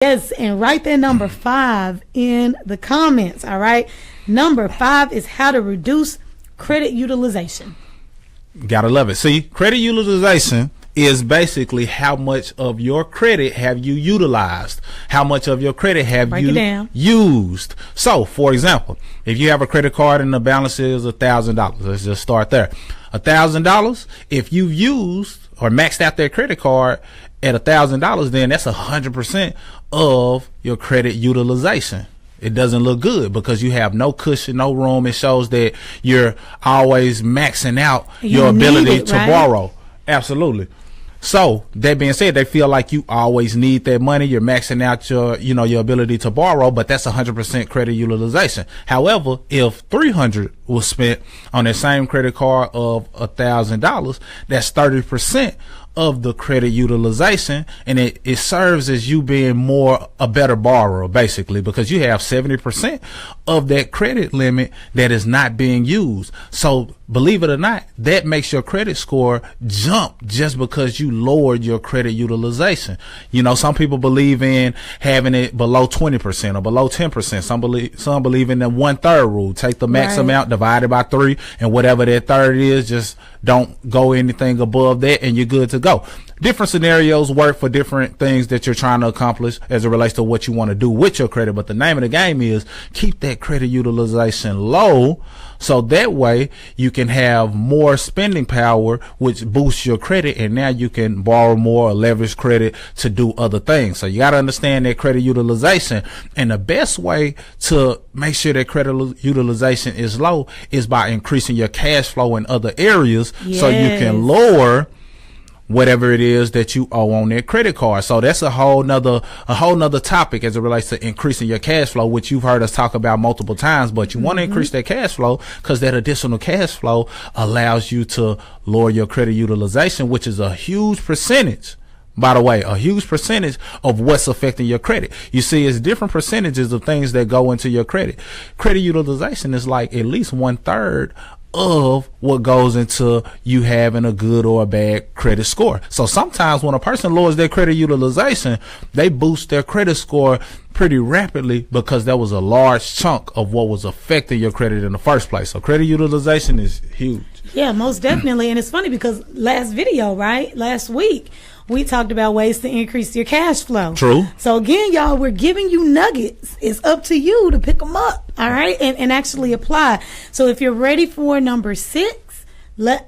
Yes, and write that number 5 in the comments, all right? Number 5 is how to reduce credit utilization. Gotta love it. See, credit utilization is basically how much of your credit have you utilized, how much of your credit have you used. So, for example, if you have a credit card and the balance is $1,000, let's just start there. $1,000, if you've used or maxed out that credit card at $1,000, then that's 100% of your credit utilization. It doesn't look good because you have no cushion, no room. It shows that you're always maxing out your ability to borrow. Absolutely. So that being said, they feel like you always need that money. You're maxing out your, your ability to borrow, but that's 100% credit utilization. However, if $300 was spent on that same credit card of $1,000, that's 30% of the credit utilization, and it serves as you being a better borrower, basically, because you have 70% of that credit limit that is not being used. So believe it or not, that makes your credit score jump just because you lowered your credit utilization. Some people believe in having it below 20% or below 10%. Some believe in the 1/3 rule. Take the max amount, divide it by 3, and whatever that third is, just don't go anything above that, and you're good to go. Different scenarios work for different things that you're trying to accomplish as it relates to what you want to do with your credit. But the name of the game is keep that credit utilization low, so that way you can have more spending power, which boosts your credit, and now you can borrow more or leverage credit to do other things. So you got to understand that credit utilization, and the best way to make sure that credit utilization is low is by increasing your cash flow in other areas. So you can lower whatever it is that you owe on that credit card. So that's a whole nother topic as it relates to increasing your cash flow, which you've heard us talk about multiple times. But you want to increase that cash flow because that additional cash flow allows you to lower your credit utilization, which is a huge percentage. By the way, a huge percentage of what's affecting your credit. You see, it's different percentages of things that go into your credit. Credit utilization is like at least 1/3 of what goes into you having a good or a bad credit score. So sometimes when a person lowers their credit utilization, they boost their credit score pretty rapidly because that was a large chunk of what was affecting your credit in the first place. So credit utilization is huge. Yeah, most definitely. And it's funny because last week, we talked about ways to increase your cash flow. True. So again, y'all, we're giving you nuggets. It's up to you to pick them up, all right, and actually apply. So if you're ready for number 6, let